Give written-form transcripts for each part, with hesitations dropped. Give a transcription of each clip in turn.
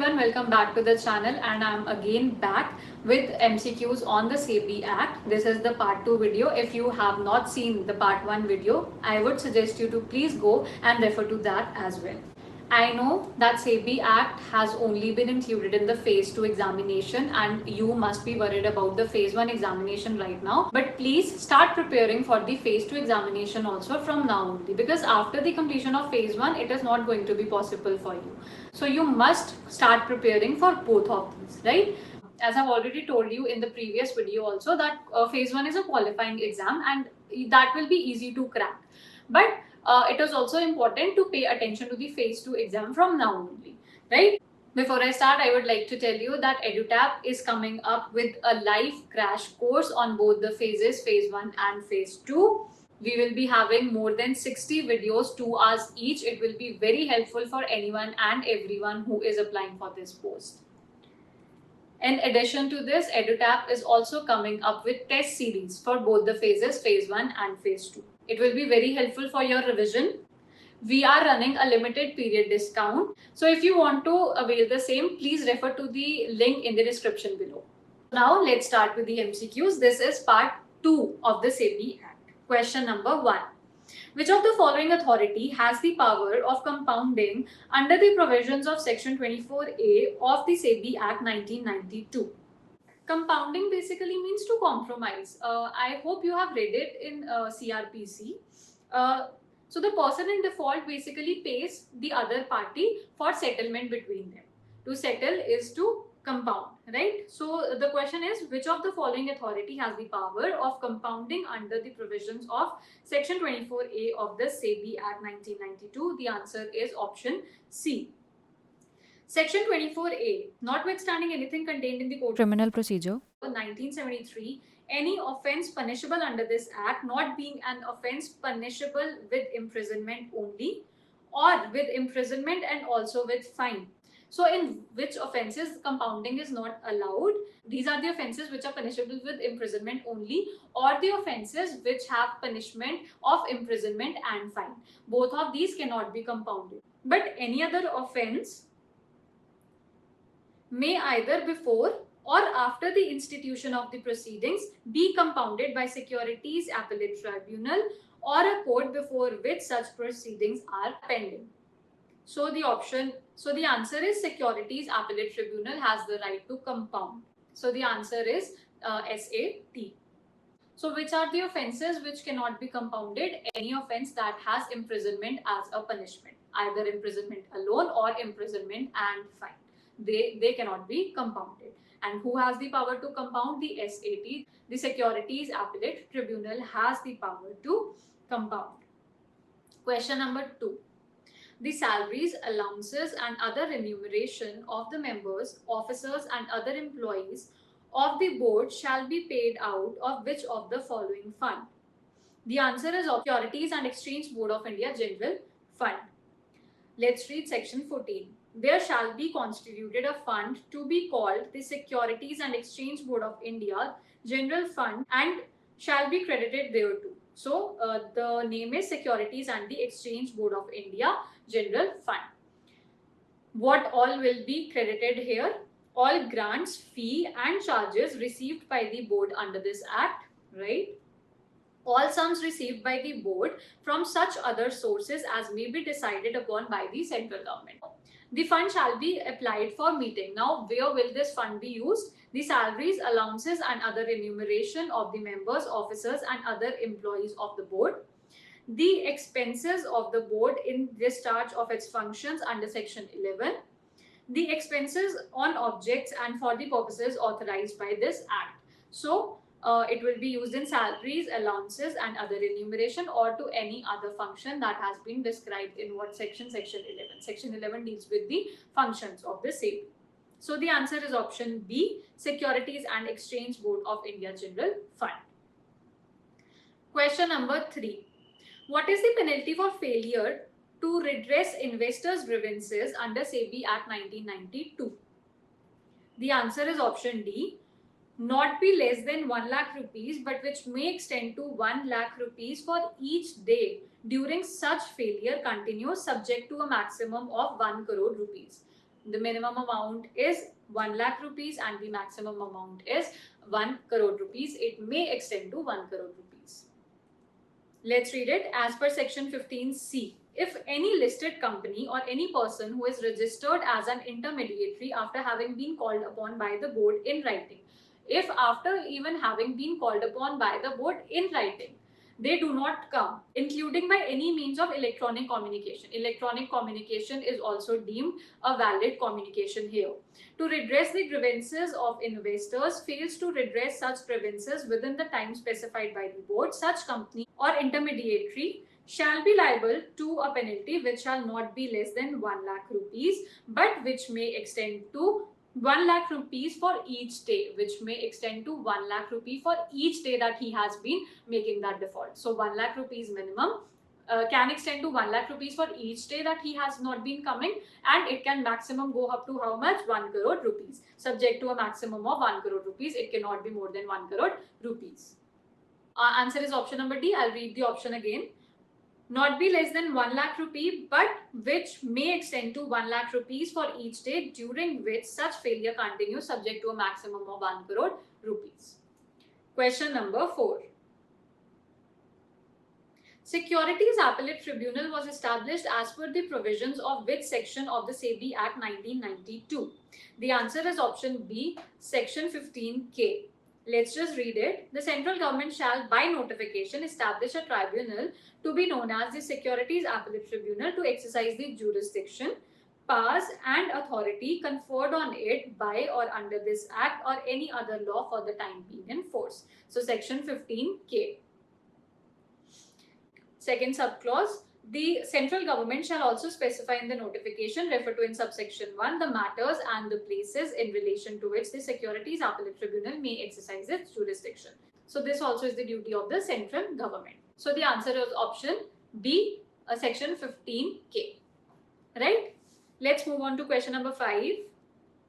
everyone, welcome back to the channel, and I'm again back with MCQs on the SEBI Act. This is the part 2 video. If you have not seen the part 1 video, I would suggest you to please go and refer to that as well. I know that SEBI Act has only been included in the phase 2 examination and you must be worried about the phase 1 examination right now. But please start preparing for the phase 2 examination also from now only, because after the completion of phase 1 it is not going to be possible for you. So you must start preparing for both of these, right? As I've already told you in the previous video also that phase 1 is a qualifying exam and that will be easy to crack. But it is also important to pay attention to the phase 2 exam from now only, right? Before I start, I would like to tell you that EduTap is coming up with a live crash course on both the phases, phase 1 and phase 2. We will be having more than 60 videos, 2 hours each. It will be very helpful for anyone and everyone who is applying for this post. In addition to this, EduTap is also coming up with test series for both the phases, phase 1 and phase 2. It will be very helpful for your revision. We are running a limited period discount. So if you want to avail the same, please refer to the link in the description below. Now let's start with the MCQs. This is part 2 of the SEBI Act. Question number 1. Which of the following authority has the power of compounding under the provisions of Section 24A of the SEBI Act 1992? Compounding basically means to compromise. I hope you have read it in CRPC. So the person in default basically pays the other party for settlement between them. To settle is to compound, right? So the question is, which of the following authority has the power of compounding under the provisions of Section 24A of the SEBI Act 1992? The answer is option C. Section 24A, notwithstanding anything contained in the Code of Criminal Procedure 1973, any offence punishable under this act not being an offence punishable with imprisonment only or with imprisonment and also with fine. So in which offences compounding is not allowed? These are the offences which are punishable with imprisonment only, or the offences which have punishment of imprisonment and fine. Both of these cannot be compounded. But any other offence may either before or after the institution of the proceedings be compounded by Securities Appellate Tribunal or a court before which such proceedings are pending. So the answer is Securities Appellate Tribunal has the right to compound. So the answer is SAT. So which are the offences which cannot be compounded? Any offence that has imprisonment as a punishment, either imprisonment alone or imprisonment and fine. They cannot be compounded. And who has the power to compound? The SAT. The Securities Appellate Tribunal has the power to compound. Question number 2. The salaries, allowances and other remuneration of the members, officers and other employees of the board shall be paid out of which of the following fund? The answer is Securities and Exchange Board of India General Fund. Let's read section 14. There shall be constituted a fund to be called the Securities and Exchange Board of India General Fund and shall be credited thereto. So the name is Securities and the Exchange Board of India General Fund. What all will be credited here? All grants, fee and charges received by the board under this act, right? All sums received by the board from such other sources as may be decided upon by the central government. The fund shall be applied for meeting. Now, where will this fund be used? The salaries, allowances and other remuneration of the members, officers and other employees of the board. The expenses of the board in discharge of its functions under section 11. The expenses on objects and for the purposes authorized by this act. So, it will be used in salaries, allowances and other remuneration or to any other function that has been described in what section? Section 11. Section 11 deals with the functions of the SEBI. So the answer is option B, Securities and Exchange Board of India General Fund. Question number 3. What is the penalty for failure to redress investors' grievances under SEBI Act 1992? The answer is option D, not be less than 1 lakh rupees but which may extend to 1 lakh rupees for each day during such failure continues subject to a maximum of 1 crore rupees. The minimum amount is 1 lakh rupees and the maximum amount is 1 crore rupees. It may extend to 1 crore rupees. Let's read it. As per section 15C, if any listed company or any person who is registered as an intermediary after having been called upon by the board in writing, if after even having been called upon by the board in writing, they do not come, including by any means of electronic communication. Electronic communication is also deemed a valid communication here. To redress the grievances of investors, fails to redress such grievances within the time specified by the board, such company or intermediary shall be liable to a penalty which shall not be less than 1 lakh rupees, but which may extend to 1 lakh rupees for each day, which may extend to 1 lakh rupee for each day that he has been making that default. So 1 lakh rupees minimum can extend to 1 lakh rupees for each day that he has not been coming, and it can maximum go up to how much? 1 crore rupees. Subject to a maximum of 1 crore rupees, it cannot be more than 1 crore rupees. Answer is option number D. I'll read the option again. Not be less than 1 lakh rupee, but which may extend to 1 lakh rupees for each day during which such failure continues, subject to a maximum of 1 crore rupees. Question number 4. Securities Appellate Tribunal was established as per the provisions of which section of the SEBI Act 1992? The answer is option B, section 15K. Let's just read it. The central government shall by notification establish a tribunal to be known as the Securities Appellate Tribunal to exercise the jurisdiction, powers and authority conferred on it by or under this act or any other law for the time being in force. So section 15K. Second subclause, the central government shall also specify in the notification referred to in subsection 1 the matters and the places in relation to which the Securities Appellate Tribunal may exercise its jurisdiction. So this also is the duty of the central government. So the answer is option B, section 15K. Right? Let's move on to question number 5.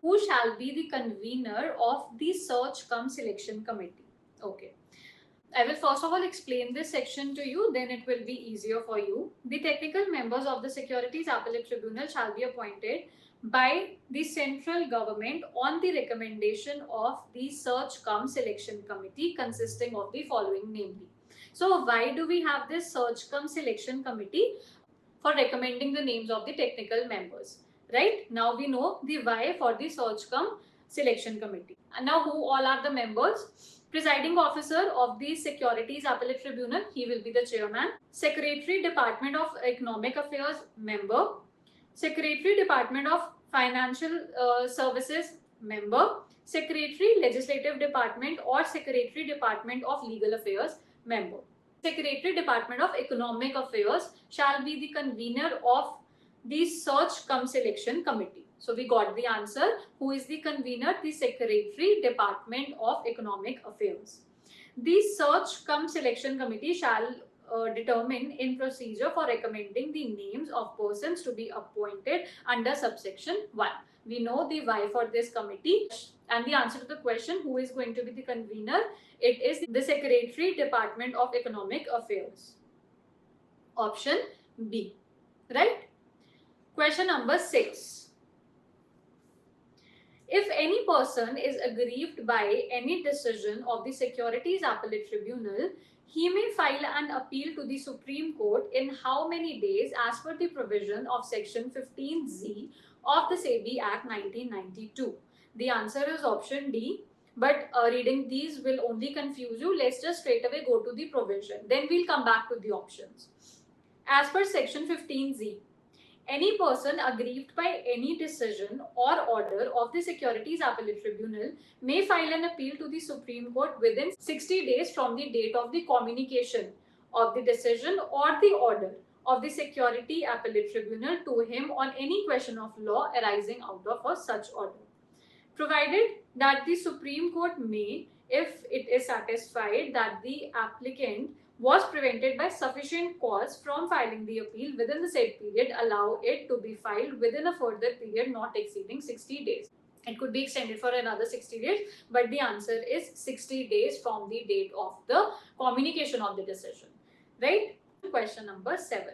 Who shall be the convener of the search cum selection committee? Okay. I will first of all explain this section to you, then it will be easier for you. The technical members of the Securities Appellate Tribunal shall be appointed by the central government on the recommendation of the Search cum Selection Committee consisting of the following, namely. So why do we have this Search cum Selection Committee? For recommending the names of the technical members. Right? Now we know the why for the Search cum Selection Committee. And now who all are the members? Presiding officer of the Securities Appellate Tribunal, he will be the chairman. Secretary Department of Economic Affairs, member. Secretary Department of Financial Services, member. Secretary Legislative Department or Secretary Department of Legal Affairs, member. Secretary Department of Economic Affairs shall be the convener of the Search cum Selection Committee. So we got the answer. Who is the convener? The Secretary Department of Economic Affairs. The Search cum Selection Committee shall determine in procedure for recommending the names of persons to be appointed under subsection 1. We know the why for this committee, and the answer to the question who is going to be the convener, it is the Secretary Department of Economic Affairs. Option B. Right? Question number 6. If any person is aggrieved by any decision of the Securities Appellate Tribunal, he may file an appeal to the Supreme Court in how many days as per the provision of section 15Z of the SEBI Act 1992? The answer is option D, but reading these will only confuse you. Let's just straight away go to the provision. Then we'll come back to the options. As per section 15Z, any person aggrieved by any decision or order of the Securities Appellate Tribunal may file an appeal to the Supreme Court within 60 days from the date of the communication of the decision or the order of the Securities Appellate Tribunal to him on any question of law arising out of a such order, provided that the Supreme Court may, if it is satisfied that the applicant was prevented by sufficient cause from filing the appeal within the said period, allow it to be filed within a further period not exceeding 60 days. It could be extended for another 60 days, but the answer is 60 days from the date of the communication of the decision. Right? Question number 7.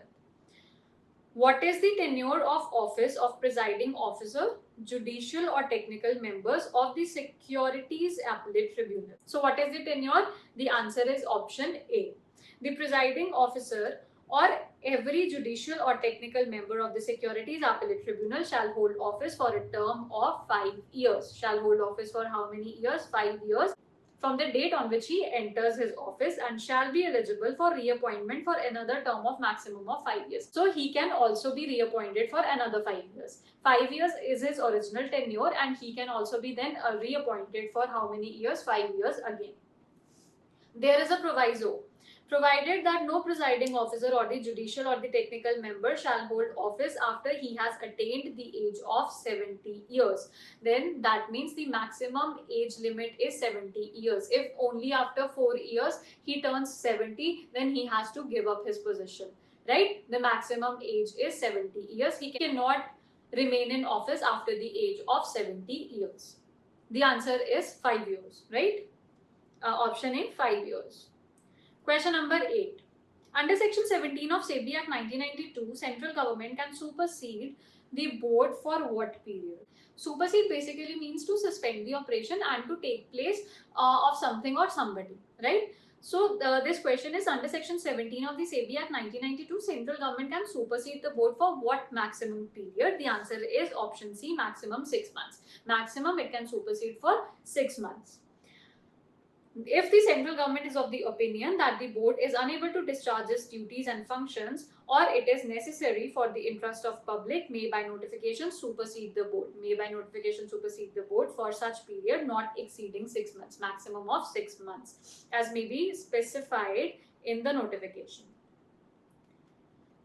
What is the tenure of office of presiding officer, judicial or technical members of the Securities Appellate Tribunal? So what is the tenure? The answer is option A. The presiding officer or every judicial or technical member of the Securities Appellate Tribunal shall hold office for a term of 5 years. Shall hold office for how many years? 5 years from the date on which he enters his office, and shall be eligible for reappointment for another term of maximum of 5 years. So he can also be reappointed for another 5 years. 5 years is his original tenure, and he can also be then reappointed for how many years? 5 years again. There is a proviso. Provided that no presiding officer or the judicial or the technical member shall hold office after he has attained the age of 70 years. Then that means the maximum age limit is 70 years. If only after 4 years he turns 70, then he has to give up his position. Right? The maximum age is 70 years. He cannot remain in office after the age of 70 years. The answer is 5 years. Right? Option A, 5 years. Question number 8. Under Section 17 of SEBI Act 1992, central government can supersede the board for what period? Supersede basically means to suspend the operation and to take place of something or somebody, right? So this question is under Section 17 of the SEBI Act 1992, central government can supersede the board for what maximum period? The answer is option C, maximum 6 months. Maximum it can supersede for 6 months. If the central government is of the opinion that the board is unable to discharge its duties and functions, or it is necessary for the interest of public, may by notification supersede the board. May by notification supersede the board for such period not exceeding 6 months, maximum of 6 months, as may be specified in the notification.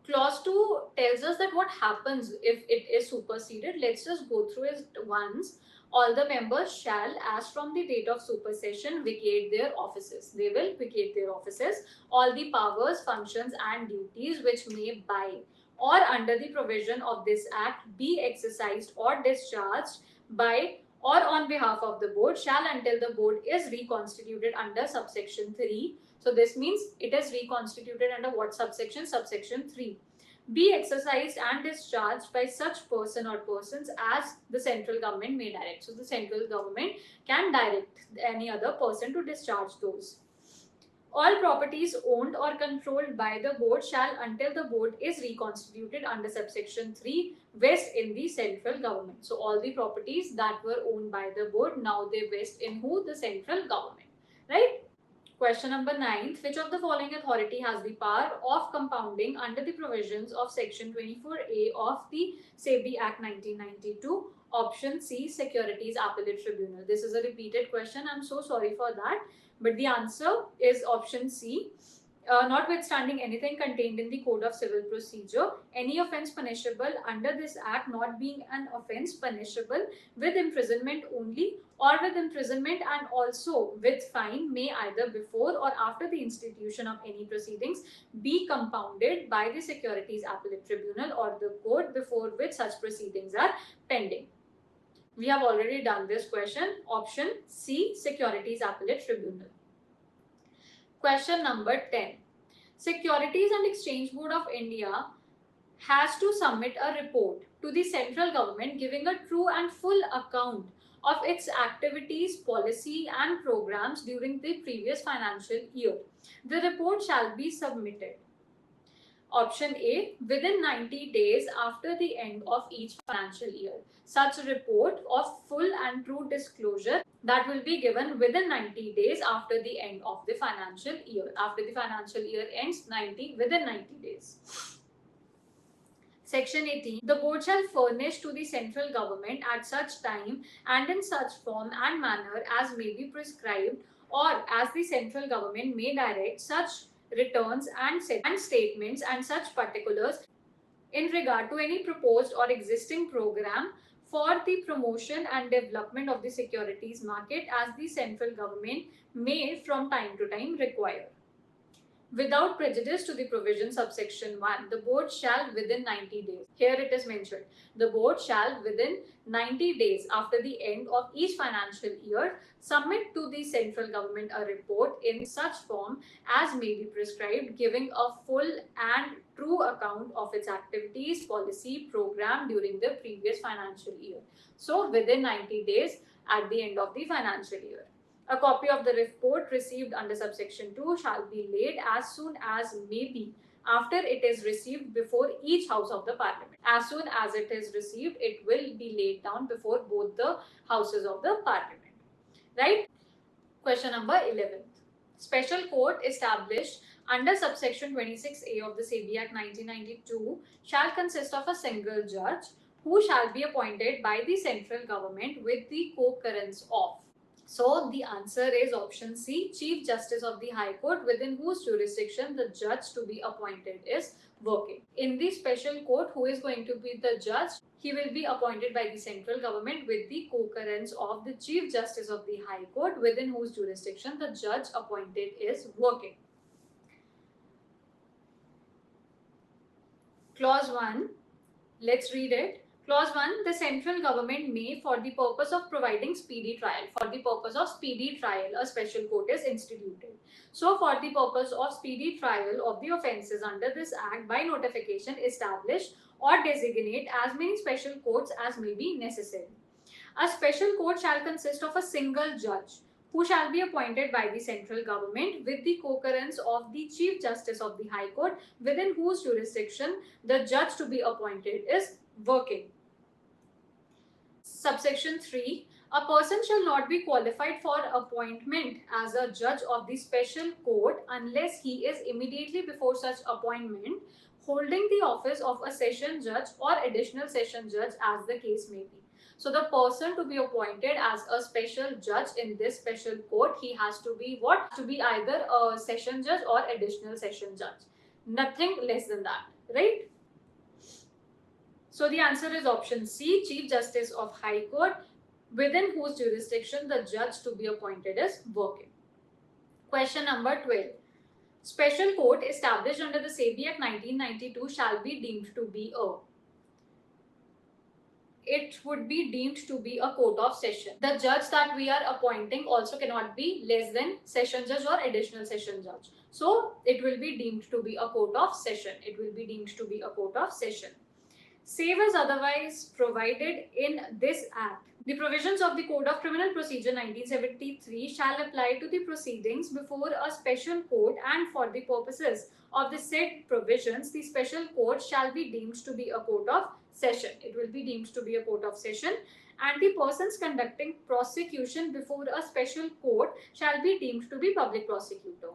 Clause 2 tells us that what happens if it is superseded. Let's just go through it once. All the members shall, as from the date of supersession, vacate their offices. They will vacate their offices. All the powers, functions and duties which may by or under the provision of this act be exercised or discharged by or on behalf of the board shall, until the board is reconstituted under subsection 3. So this means it is reconstituted under what subsection? Subsection 3. Be exercised and discharged by such person or persons as the central government may direct. So the central government can direct any other person to discharge those. All properties owned or controlled by the board shall, until the board is reconstituted under subsection 3, vest in the central government. So all the properties that were owned by the board, now they vest in who? The central government. Right? Question number 9. Which of the following authority has the power of compounding under the provisions of Section 24A of the SEBI Act 1992? Option C, Securities Appellate Tribunal. This is a repeated question. I'm so sorry for that. But the answer is option C. Notwithstanding anything contained in the Code of Civil Procedure, any offence punishable under this Act not being an offence punishable with imprisonment only or with imprisonment and also with fine may either before or after the institution of any proceedings be compounded by the Securities Appellate Tribunal or the court before which such proceedings are pending. We have already done this question. Option C, Securities Appellate Tribunal. Question number 10. Securities and Exchange Board of India has to submit a report to the central government giving a true and full account of its activities, policy and programs during the previous financial year. The report shall be submitted. Option A, within 90 days after the end of each financial year. Such report of full and true disclosure that will be given within 90 days after the end of the financial year. After the financial year ends, within 90 days. Section 18. The board shall furnish to the central government at such time and in such form and manner as may be prescribed or as the central government may direct such returns and statements and such particulars in regard to any proposed or existing program for the promotion and development of the securities market as the central government may from time to time require. without prejudice to the provision subsection 1, the board shall within 90 days, here it is mentioned, the board shall within 90 days after the end of each financial year submit to the central government a report in such form as may be prescribed, giving a full and true account of its activities, policy, program during the previous financial year. So within 90 days at the end of the financial year. A copy of the report received under subsection 2 shall be laid as soon as may be after it is received before each house of the parliament. As soon as it is received, it will be laid down before both the houses of the parliament. Right? Question number 11. Special court established under subsection 26A of the SEBI Act 1992 shall consist of a single judge who shall be appointed by the central government with the concurrence of. So the answer is option C, Chief Justice of the High Court, within whose jurisdiction the judge to be appointed is working. In the special court, who is going to be the judge? He will be appointed by the central government with the concurrence of the Chief Justice of the High Court, within whose jurisdiction the judge appointed is working. Clause 1, let's read it. Clause 1, the central government may, for the purpose of providing speedy trial, a special court is instituted. So, for the purpose of speedy trial of the offences under this Act, by notification, establish or designate as many special courts as may be necessary. A special court shall consist of a single judge who shall be appointed by the central government with the concurrence of the Chief Justice of the High Court, within whose jurisdiction the judge to be appointed is working. Subsection 3. A person shall not be qualified for appointment as a judge of the special court unless he is immediately before such appointment holding the office of a session judge or additional session judge as the case may be. So the person to be appointed as a special judge in this special court, he has to be what? To be either a session judge or additional session judge. Nothing less than that, right? So the answer is option C, Chief Justice of High Court, within whose jurisdiction the judge to be appointed is working. Question number 12. Special court established under the SEBI Act 1992 shall be deemed to be it would be deemed to be a court of session. The judge that we are appointing also cannot be less than session judge or additional session judge. So it will be deemed to be a court of session. Save as otherwise provided in this Act. The provisions of the Code of Criminal Procedure 1973 shall apply to the proceedings before a special court, and for the purposes of the said provisions, the special court shall be deemed to be a court of session. It will be deemed to be a court of session, and the persons conducting prosecution before a special court shall be deemed to be public prosecutor.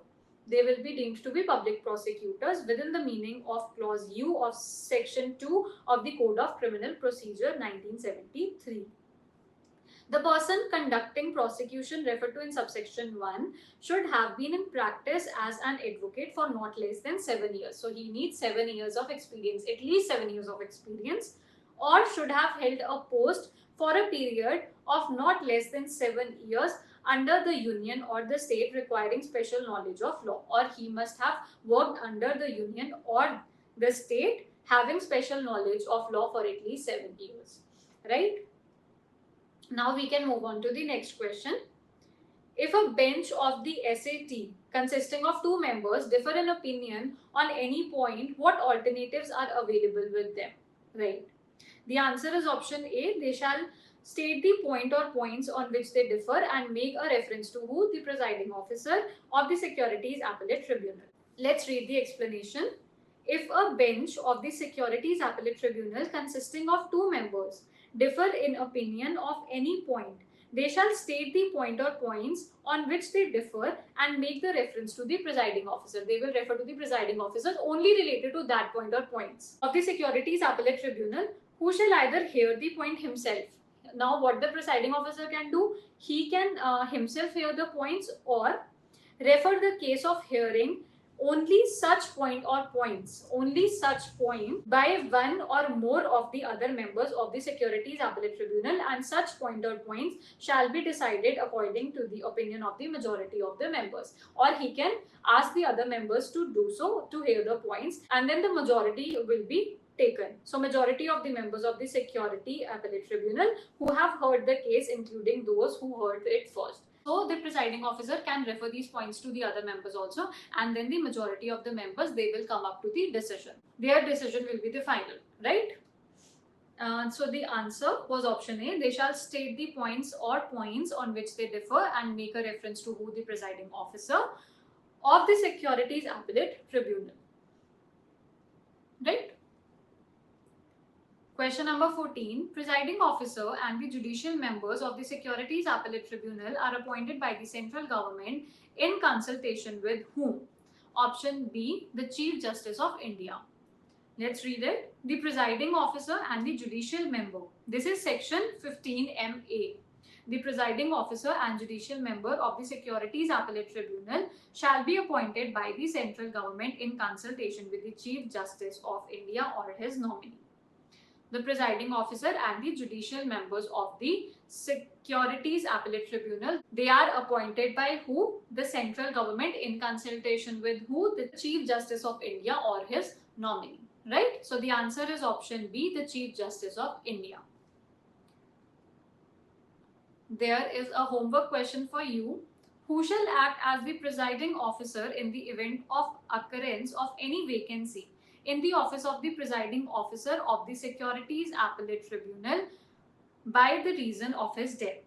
They will be deemed to be public prosecutors within the meaning of Clause U of Section 2 of the Code of Criminal Procedure 1973. The person conducting prosecution referred to in subsection 1 should have been in practice as an advocate for not less than 7 years. So he needs 7 years of experience, at least 7 years of experience, or should have held a post for a period of not less than 7 years under the union or the state requiring special knowledge of law, or he must have worked under the union or the state having special knowledge of law for at least 7 years, right? Now we can move on to the next question. If a bench of the SAT consisting of 2 members differ in opinion on any point, what alternatives are available with them, right? The answer is option A. They shall state the point or points on which they differ and make a reference to who? The presiding officer of the Securities Appellate Tribunal. Let's read the explanation. If a bench of the Securities Appellate Tribunal consisting of 2 members differ in opinion of any point, they shall state the point or points on which they differ and make the reference to the presiding officer. They will refer to the presiding officer only related to that point or points of the Securities Appellate Tribunal, who shall either hear the point himself. Now what the presiding officer can do, he can himself hear the points or refer the case of hearing only such point or points, only such point by one or more of the other members of the Securities Appellate Tribunal, and such point or points shall be decided according to the opinion of the majority of the members. Or he can ask the other members to do so, to hear the points, and then the majority will be taken. So majority of the members of the Security Appellate Tribunal who have heard the case, including those who heard it first. So the presiding officer can refer these points to the other members also, and then the majority of the members, they will come up to the decision. Their decision will be the final, right? So the answer was option A. They shall state the points or points on which they differ and make a reference to who the presiding officer of the Securities Appellate Tribunal. Right? Question number 14. Presiding officer and the judicial members of the Securities Appellate Tribunal are appointed by the central government in consultation with whom? Option B, the Chief Justice of India. Let's read it. The presiding officer and the judicial member. This is section 15MA. The presiding officer and judicial member of the Securities Appellate Tribunal shall be appointed by the central government in consultation with the Chief Justice of India or his nominee. The presiding officer and the judicial members of the Securities Appellate Tribunal, they are appointed by who? The central government in consultation with who? The Chief Justice of India or his nominee. Right? So the answer is option B, the Chief Justice of India. There is a homework question for you. Who shall act as the presiding officer in the event of occurrence of any vacancy in the office of the presiding officer of the Securities Appellate Tribunal by the reason of his death?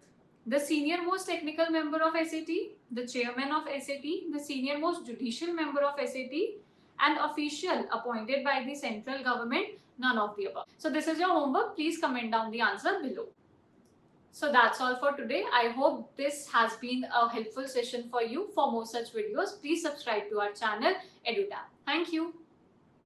The senior most technical member of SAT, the chairman of SAT, the senior most judicial member of SAT, an official appointed by the central government, none of the above. So this is your homework. Please comment down the answer below. So that's all for today. I hope this has been a helpful session for you. For more such videos, please subscribe to our channel EduTap. Thank you.